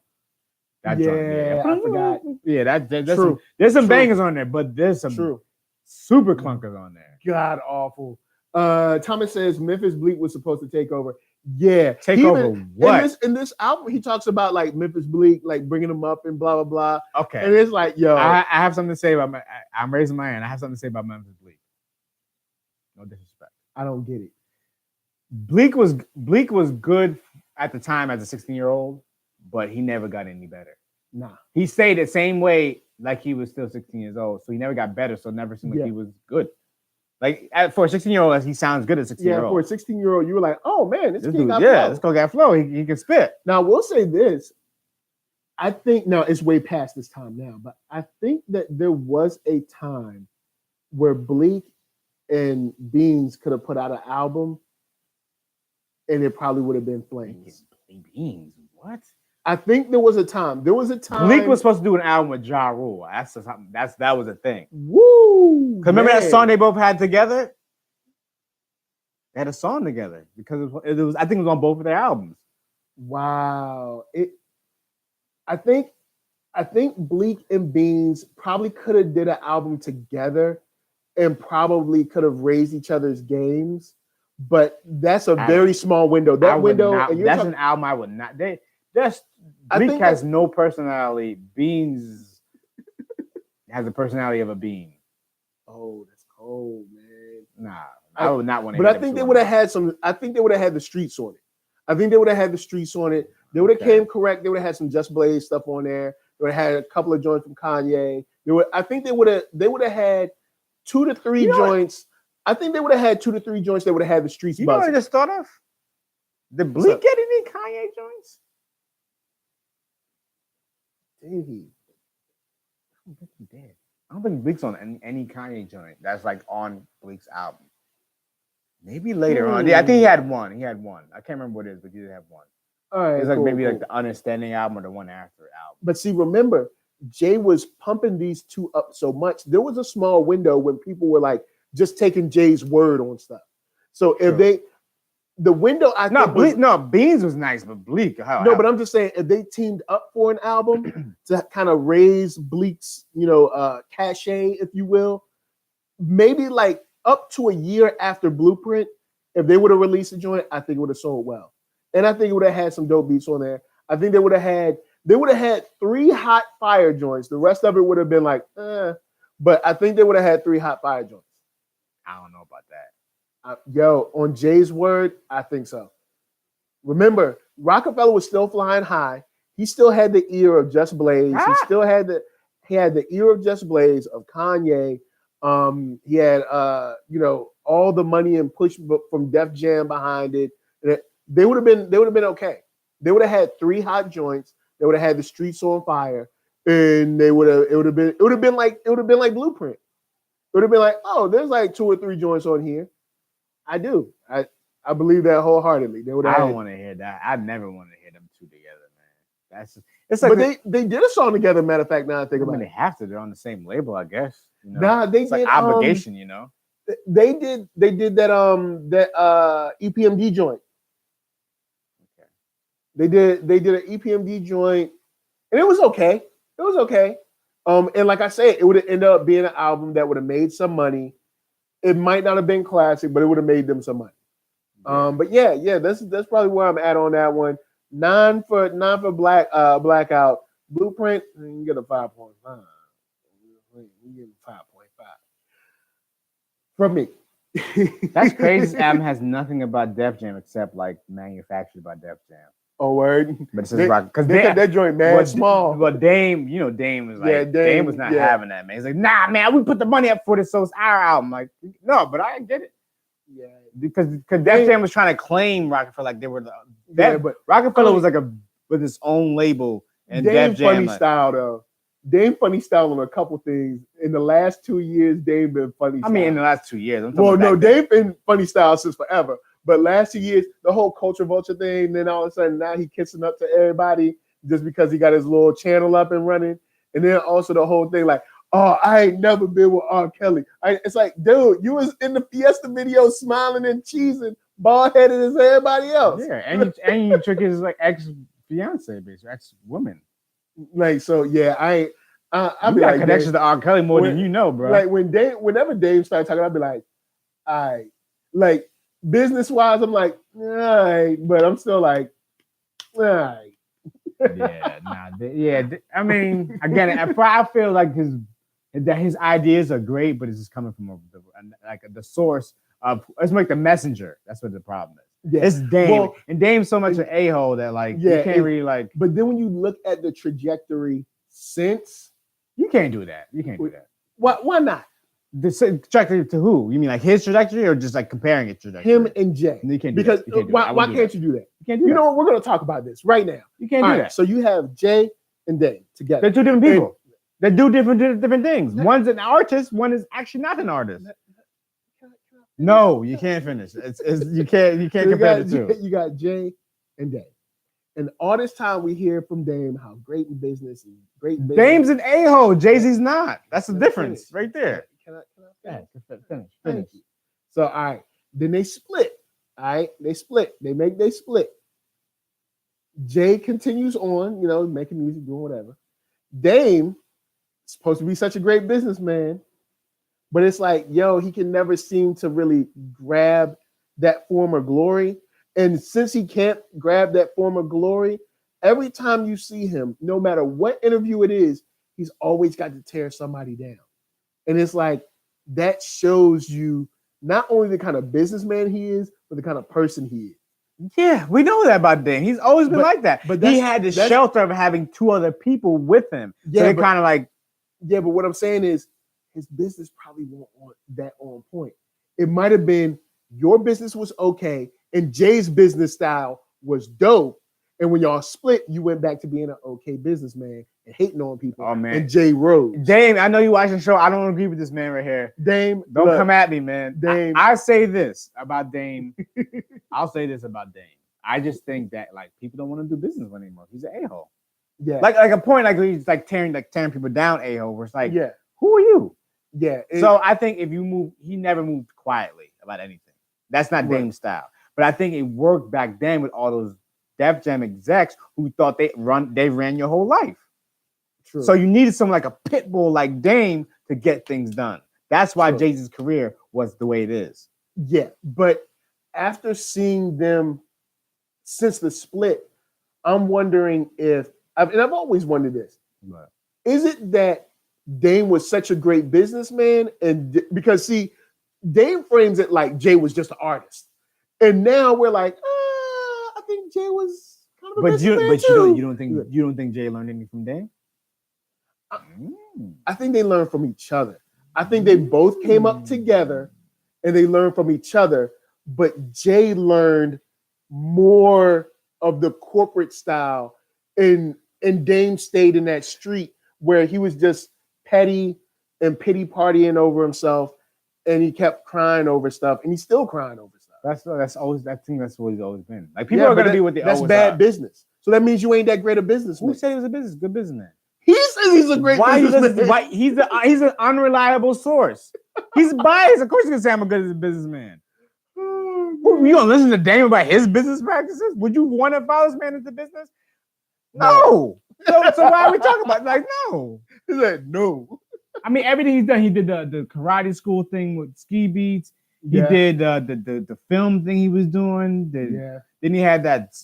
That joint, I forgot. Yeah, there's some bangers on there, but there's some super clunkers on there. God awful. Thomas says Memphis Bleak was supposed to take over. Yeah, take over what? In this album, he talks about like Memphis Bleak, like bringing him up and blah blah blah. Okay, and it's like, yo, I have something to say about I'm raising my hand. I have something to say about Memphis Bleak. No disrespect. I don't get it. Bleak was good at the time as a 16-year-old, but he never got any better. Nah, he stayed the same way like he was still 16 years old, so he never got better. So it never seemed like he was good. Like for a 16-year-old, he sounds good at 16-year-old. Yeah, for a 16-year-old, you were like, oh man, this kid got flow. This guy got flow. He can spit. Now we'll say this. I think now it's way past this time now, but I think that there was a time where Bleak and Beans could have put out an album, and it probably would have been flames. Beans, what? I think there was a time. Bleak was supposed to do an album with Ja Rule. That was a thing. Woo! Remember that song they both had together? They had a song together because it was. I think it was on both of their albums. Wow! I think Bleak and Beans probably could have did an album together, and probably could have raised each other's games. But that's a very small window. That's an album I would not. Bleak has no personality. Beans has the personality of a bean. Oh, that's cold, man. Nah, I would not want to. But I think they would have had some. I think they would have had the streets on it. They would have came correct. They would have had some Just Blaze stuff on there. They would have had a couple of joints from Kanye. I think they would have had 2 to 3 joints. I think they would have had 2 to 3 joints. They would have had the streets. You know what I just thought of? Did Bleak get any Kanye joints? Did he? I don't think he did. I don't think Bleak's on any Kanye joint that's like on Bleak's album. Maybe later on. Yeah, I think he had one. I can't remember what it is, but he did have one. All right, it's like maybe like the Understanding album or the one after album. But see, remember, Jay was pumping these two up so much. There was a small window when people were like just taking Jay's word on stuff. So if the window Beans was nice, but Bleak. But I'm just saying if they teamed up for an album to kind of raise Bleak's, cachet, if you will, maybe like up to a year after Blueprint, if they would have released a joint, I think it would have sold well. And I think it would have had some dope beats on there. I think they would have had 3 hot fire joints. The rest of it would have been like, but I think they would have had 3 hot fire joints. I don't know about that. On Jay's word, I think so. Remember, Rockefeller was still flying high. He still had the ear of Just Blaze. He still had the ear of Just Blaze, of Kanye. He had all the money and push from Def Jam behind it. They would have been okay. They would have had 3 hot joints. They would have had the streets on fire, and it would have been like Blueprint. It would have been like, oh, there's like 2 or 3 joints on here. I do. I believe that wholeheartedly. I don't want to hear that. I never want to hear them two together, man. It's like, but they did a song together. Matter of fact, now I think about it, they have to. They're on the same label, I guess. Nah, they did like obligation, They did that EPMD joint. Okay. They did an EPMD joint, and it was okay. And like I said, it would have ended up being an album that would have made some money. It might not have been classic, but it would have made them some money. Yeah. But yeah, that's probably where I'm at on that one. 9 for Blackout. Blueprint, you can get a 5.5. You get a 5.5 from me. That's crazy. This album has nothing about Def Jam except like manufactured by Def Jam. Oh, word. But it says Rock because they kept that joint mad small. But Dame, Dame was like, Dame was not having that, man. He's like, nah, man, we put the money up for this, so it's our album. Like, no, but I get it. Yeah, because Def Jam was trying to claim Rockefeller like they were but Rockefeller was like with his own label and Dame Def Jam funny style though. Dame funny style on a couple things. In the last 2 years, Dame been funny style. I mean, in the last 2 years. Dame been funny style since forever. But last 2 years, the whole culture vulture thing, then all of a sudden now he kissing up to everybody just because he got his little channel up and running. And then also the whole thing like, oh, I ain't never been with R. Kelly. It's like, dude, you was in the Fiesta video smiling and cheesing, bald-headed as everybody else. Yeah, and you trick his like ex-fiance, basically, ex-woman. Like, so yeah, I be got like connections to R. Kelly more than you know, bro. Like whenever Dave started talking, I'd be like, all right. Like business-wise, I'm like, all right, but I'm still like, all right. I mean, again, I feel like his ideas are great, but it's just coming from the source of it's like the messenger. That's what the problem is. Yeah. It's Dame, and Dame's so much an a-hole that like you can't really like. But then when you look at the trajectory since, you can't do that. You can't do that. Why not? The trajectory to who? You mean like his trajectory or just like comparing it trajectory? Him and Jay. No, you can't do that. Because why can't you do that? You can't do that. You know what? We're going to talk about this right now. You can't do that. So you have Jay and Dame together. They're two different people. They do different things. One's an artist. One is actually not an artist. No, you can't finish. You can't compare the two. You got Jay and Dame. And all this time we hear from Dame how great in business and great in business. Dame's an a-hole. Jay-Z's not. That's the difference right there. Can I finish? Thank you. So, all right. Then they split. All right. They split. They split. Jay continues on, making music, doing whatever. Dame is supposed to be such a great businessman, but it's like, he can never seem to really grab that former glory. And since he can't grab that former glory, every time you see him, no matter what interview it is, he's always got to tear somebody down. And it's like, that shows you not only the kind of businessman he is, but the kind of person he is. Yeah, we know that about Dame. He's always been like that. But he had the shelter of having two other people with him. Yeah, so they kind of like. Yeah, but what I'm saying is his business probably won't want that on point. It might have been your business was okay and Jay's business style was dope. And when y'all split, you went back to being an okay businessman and hating on people. Oh, man. And Jay rose. Dame, I know you watching the show. I don't agree with this man right here. Dame, don't come at me, man. Dame. I say this about Dame. I'll say this about Dame. I just think that like people don't want to do business with him anymore. He's an a-hole. Yeah. Like a point like he's like tearing people down a-hole. Where it's like, yeah, who are you? Yeah. So I think if you move, he never moved quietly about anything. That's not Dame's style. But I think it worked back then with all those Def Jam execs who thought they ran your whole life. True. So you needed someone like a pit bull like Dame to get things done. That's why Jay-Z's career was the way it is. Yeah, but after seeing them since the split, I'm wondering and I've always wondered this. Right. Is it that Dame was such a great businessman? And because see, Dame frames it like Jay was just an artist. And now we're like, I think Jay was kind of a businessman too. You don't think Jay learned anything from Dame? I think they learned from each other. I think they both came up together and they learned from each other, but Jay learned more of the corporate style and Dame stayed in that street where he was just petty and pity partying over himself and he kept crying over stuff and he's still crying over stuff. That's always, I think that's what he's always been. Like people are going to be what they always are. That's bad business. So that means you ain't that great a businessman. Who said he was a good businesman? He says he's a great businessman. He's an unreliable source. He's biased. Of course he's going to say I'm a good businessman. You gonna listen to Dame about his business practices? Would you want to follow this man into business? No. So why are we talking about it? Like, no. He said no. I mean, everything he's done. He did the karate school thing with Ski Beats. He did the film thing he was doing. Then he had that.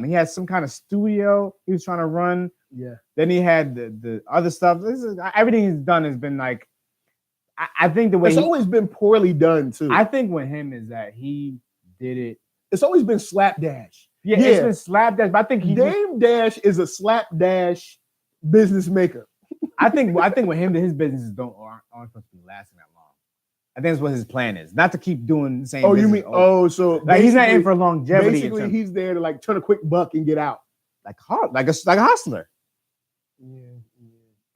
He had some kind of studio he was trying to run. Yeah. Then he had the other stuff. Everything he's done has been like. I think the way it's always been poorly done too. I think with him is that he did it. It's always been slapdash. Yeah, it's been slapdash, but I think Dame Dash is a slapdash business maker. I think with him, his businesses aren't supposed to be lasting that long. I think that's what his plan is, not to keep doing the same. Oh, you mean so like he's not in for longevity. Basically, he's there to like turn a quick buck and get out, like a hustler. Yeah.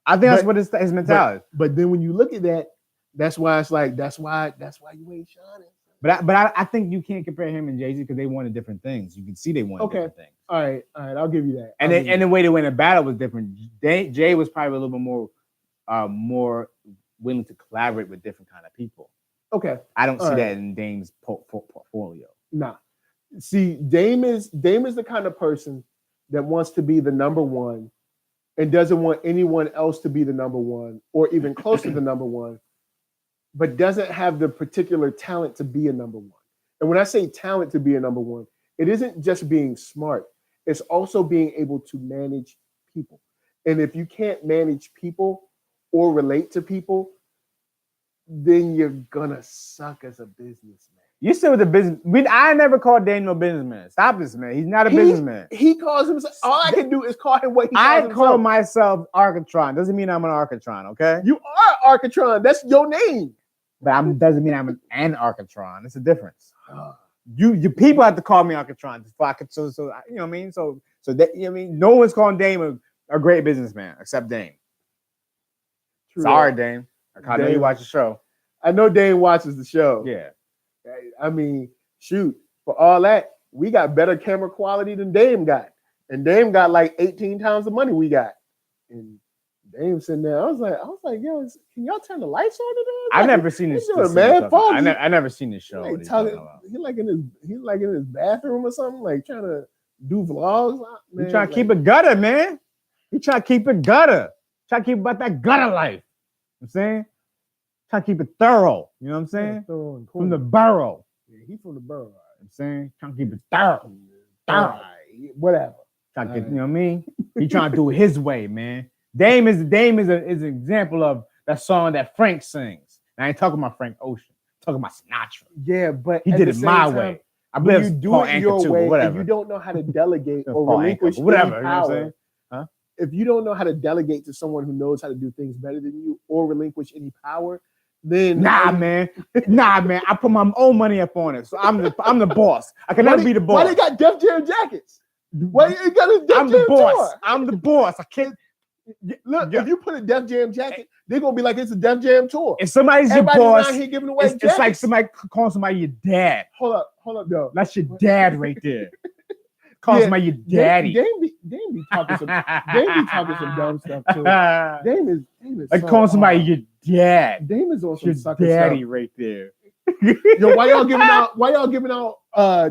I think that's what his mentality. But then when you look at that, that's why it's like that's why you ain't shining. But I think you can't compare him and Jay-Z because they wanted different things. You can see they wanted different things. All right, I'll give you that. And the way they went in battle was different. Jay was probably a little bit more willing to collaborate with different kind of people. Okay. I don't see that in Dame's portfolio. Nah. See, Dame is the kind of person that wants to be the number one and doesn't want anyone else to be the number one or even close to the number one, but doesn't have the particular talent to be a number one. And when I say talent to be a number one, it isn't just being smart. It's also being able to manage people. And if you can't manage people or relate to people, then you're gonna suck as a businessman. You still with the business. I never called Dame no businessman. Stop this, man. He's not a businessman. He calls himself. All I can do is call him what he calls himself. I call myself Arckatron. Doesn't mean I'm an Arckatron, okay? You are Arckatron. That's your name. But doesn't mean I'm an Arckatron. It's a difference. You people have to call me Arckatron. So you know what I mean? So that, you know what I mean? No one's calling Dame a great businessman except Dame. True. Sorry, Dame. I know you watch the show. I know Dame watches the show. Yeah. I mean, shoot, for all that, we got better camera quality than Dame got. And Dame got like 18 times the money we got. And Dame sitting there, I was like, yo, can y'all turn the lights on today? I've never seen this. I never seen this show. He's like in his bathroom or something, like trying to do vlogs. Man, he trying to keep it gutter, man. He trying to keep it gutter. Trying to keep about that gutter life. You know what I'm saying? Trying to keep it thorough. You know what I'm saying? Cool. From the borough. Yeah, he's from the borough. You know what I'm saying? Trying to keep it thorough. Thorough. Whatever. Trying to get, you know what I mean? He trying to do it his way, man. Dame is an example of that song that Frank sings. And I ain't talking about Frank Ocean. I'm talking about Sinatra. Yeah, but he did it my way. I believe you do it your way, if you don't know how to delegate or relinquish whatever, power, you know what I'm saying? Huh? If you don't know how to delegate to someone who knows how to do things better than you or relinquish any power, then man. I put my own money up on it. So I'm the boss. I can never be the boss. Why they got Def Jam jackets? Why you got a Def Jam tour? I'm the boss. I can't look. If you put a Def Jam jacket, they're gonna be like it's a Def Jam tour. If somebody's your boss, here giving away it's like somebody calling somebody your dad. Hold up, though. That's your dad right there. Call somebody your daddy. Dame be talking some dumb stuff too. Dame is like calling somebody your dad. Dame is on some sucker daddy stuff. right there. Yo, why y'all giving out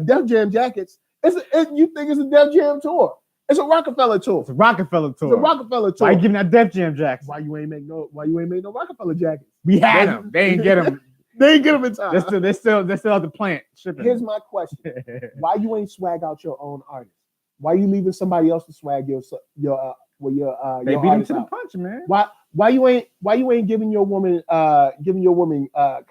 Def Jam jackets? You think it's a Def Jam tour? It's a Rockefeller tour. It's a Rockefeller tour. Why you giving out Def Jam jackets? Why you ain't make no Rockefeller jackets? We had them. They ain't get them. They ain't get them in time. They're still at the plant shipping. Here's my question: why you ain't swag out your own artist? Why you leaving somebody else to swag your they beat him to the punch, man. Why you ain't giving your woman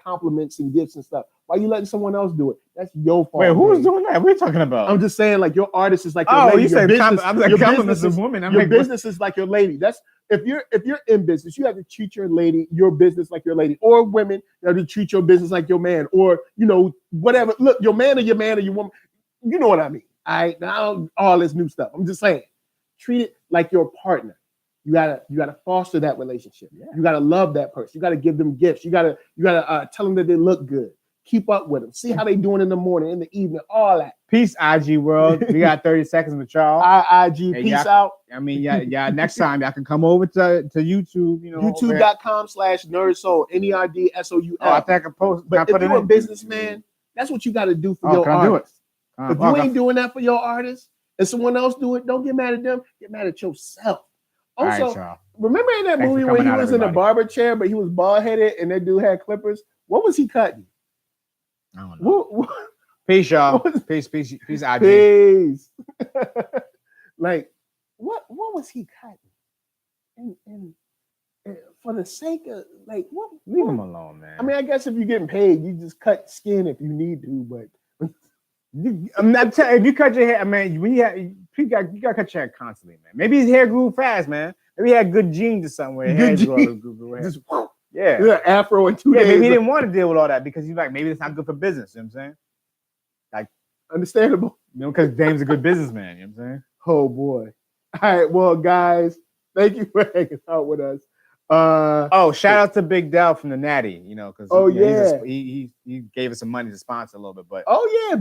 compliments and gifts and stuff? Why you letting someone else do it? That's your fault. Wait, who's doing that? What are you talking about? I'm just saying, like your artist is like your lady. You said I'm like compliments a woman. Your business is like your lady. That's if you're in business, you have to treat your business like your lady, or women, you have to treat your business like your man, or whatever. Look, your man or your woman. You know what I mean? All right, now all this new stuff. I'm just saying, treat it like your partner. You gotta foster that relationship. Yeah. You gotta love that person. You gotta give them gifts. You gotta tell them that they look good. Keep up with them. See how they doing in the morning, in the evening, all that. Peace, IG world. We got 30 seconds with y'all. IG, peace out. I mean, yeah. Next time y'all can come over to YouTube. YouTube.com/NERDSoul. NERDSoul. Oh, I think I post. But if you're a businessman, that's what you got to do for your artist. If you ain't doing that for your artist, and someone else do it, don't get mad at them. Get mad at yourself. Also, remember in that movie when he was in a barber chair, but he was bald headed, and that dude had clippers? What was he cutting? I don't know. Peace, y'all. Peace, IG. Peace. Like, what was he cutting? And for the sake of what? Leave him alone, man. I mean, I guess if you're getting paid, you just cut skin if you need to, but I'm not telling. If you cut your hair, man, you got to cut your hair constantly, man. Maybe his hair grew fast, man. Maybe he had good genes or something. Where Good grew Just yeah, afro in 2 days. Maybe he didn't want to deal with all that because he's like, maybe it's not good for business. You know what I'm saying? Like, understandable. Because Dame's a good businessman. You know what I'm saying? Oh boy. All right, well, guys, thank you for hanging out with us. Shout out to Big Del from the Natty, because he gave us some money to sponsor a little bit. But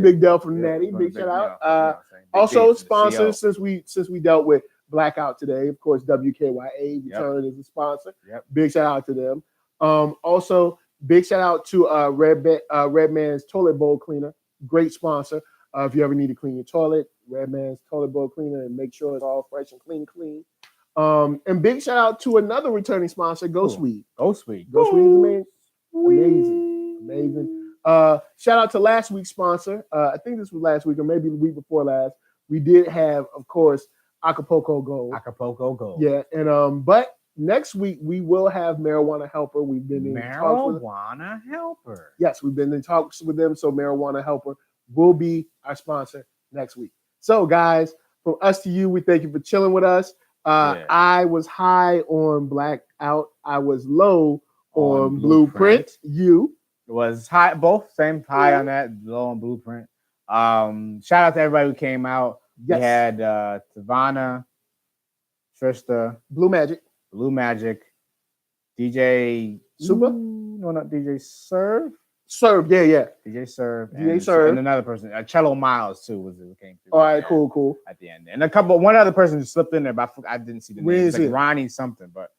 Big Del from the Natty, big shout out. Also sponsors since we dealt with Blackout today, of course, WKYA returned as a sponsor. Yep. Big shout out to them. Also big shout out to Redman's toilet bowl cleaner, great sponsor. If you ever need to clean your toilet, Redman's toilet bowl cleaner, and make sure it's all fresh and clean. And big shout out to another returning sponsor, Ghostweed. Ghostweed is amazing. Shout out to last week's sponsor. I think this was last week or maybe the week before last. We did have, of course, Acapulco Gold. Yeah, and but next week we will have Marijuana Helper. We've been in talks with Marijuana Helper. Yes, we've been in talks with them. So Marijuana Helper will be our sponsor next week. So guys, from us to you, we thank you for chilling with us. I was high on Blackout. I was low on Blueprint. You was high, both same high on that, low on Blueprint. Shout out to everybody who came out. Yes. We had Tavana, Trista, Blue Magic, DJ Super. No, not DJ Serve. DJ Serve, and another person, Cello Miles too was who came through. All right, cool. At the end, and one other person just slipped in there, but I didn't see the name. It's like Ronnie something, but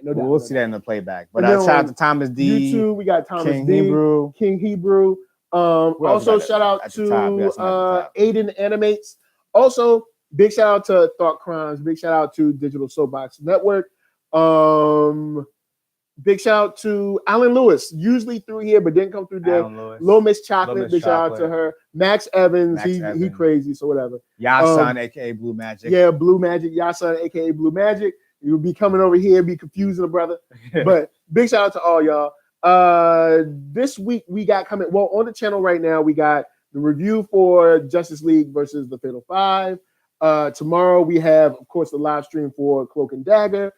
we'll see that in the playback. But shout out to Thomas D. YouTube, we got Thomas King D. Hebrew. King Hebrew. Also shout out to Aiden Animates. Also, big shout out to Thought Crimes. Big shout out to Digital Soapbox Network. Big shout out to Alan Lewis, usually through here, but didn't come through there. Little Miss Chocolate, big shout out to her. Max Evans, he crazy, so whatever. Yasan, aka Blue Magic. Yeah, Blue Magic. Yasan, aka Blue Magic. You'll be coming over here, be confusing a brother. But big shout out to all y'all. This week we got coming. Well, on the channel right now, we got the review for Justice League versus the Fatal Five. Tomorrow we have, of course, the live stream for Cloak and Dagger.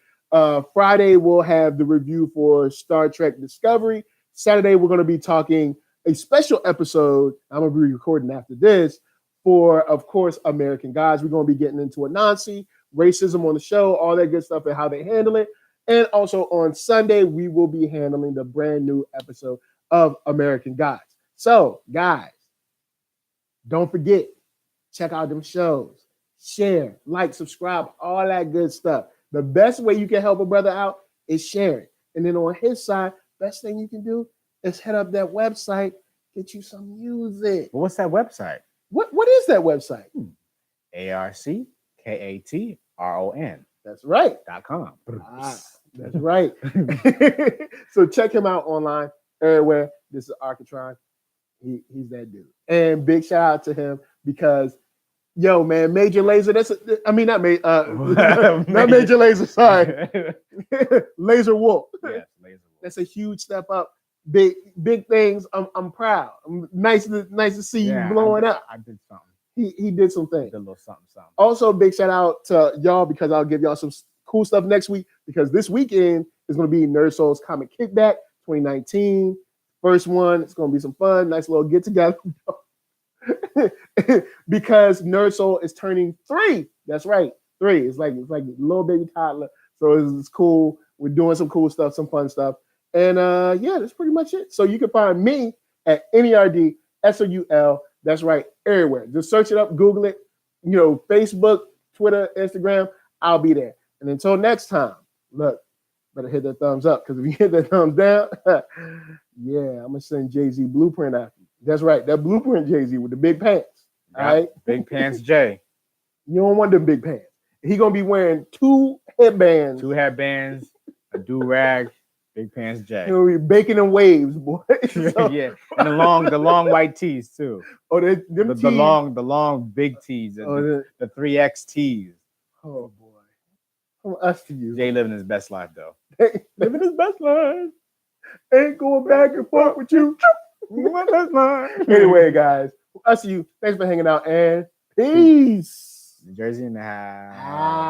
Friday, we'll have the review for Star Trek Discovery. Saturday, we're going to be talking a special episode. I'm going to be recording after this for, of course, American Gods. We're going to be getting into Anansi, racism on the show, all that good stuff and how they handle it. And also on Sunday, we will be handling the brand new episode of American Gods. So, guys, don't forget, check out them shows. Share, like, subscribe, all that good stuff. The best way you can help a brother out is share it. And then on his side, best thing you can do is head up that website, get you some music. Well, what's that website? What is that website? ARCKATRON. That's right. .com. That's right. So check him out online, everywhere. This is Arckatron. He's that dude. And big shout out to him because yo, man, Major Laser. Not Major Laser. Sorry, Laser Wolf. Yes, Laser Wolf. That's a huge step up. Big things. I'm proud. Nice to see you blowing up. I did something. He did some things. Did a little something. Also, big shout out to y'all because I'll give y'all some cool stuff next week because this weekend is going to be NERDSoul's Comic Kickback 2019. First one. It's going to be some fun. Nice little get together. Because NERDSoul is turning 3. That's right, 3. It's like a little baby toddler. So it's cool. We're doing some cool stuff, some fun stuff. And that's pretty much it. So you can find me at NERDSoul. That's right, everywhere. Just search it up, Google it. Facebook, Twitter, Instagram. I'll be there. And until next time, look, better hit that thumbs up because if you hit that thumbs down, I'm gonna send Jay-Z Blueprint after you. That's right, that Blueprint Jay-Z with the big pants. All right, big pants Jay. You don't want them big pants. He gonna be wearing 2 headbands, a do-rag, big pants Jay. He'll be baking in waves, boy. So, yeah, and the long white tees too. Oh, the long big tees, the 3X tees. Oh boy, from us to you. Jay living his best life though. Living his best life. Ain't going back and forth with you. Anyway, guys, Us to you. Thanks for hanging out and peace. New Jersey in the house.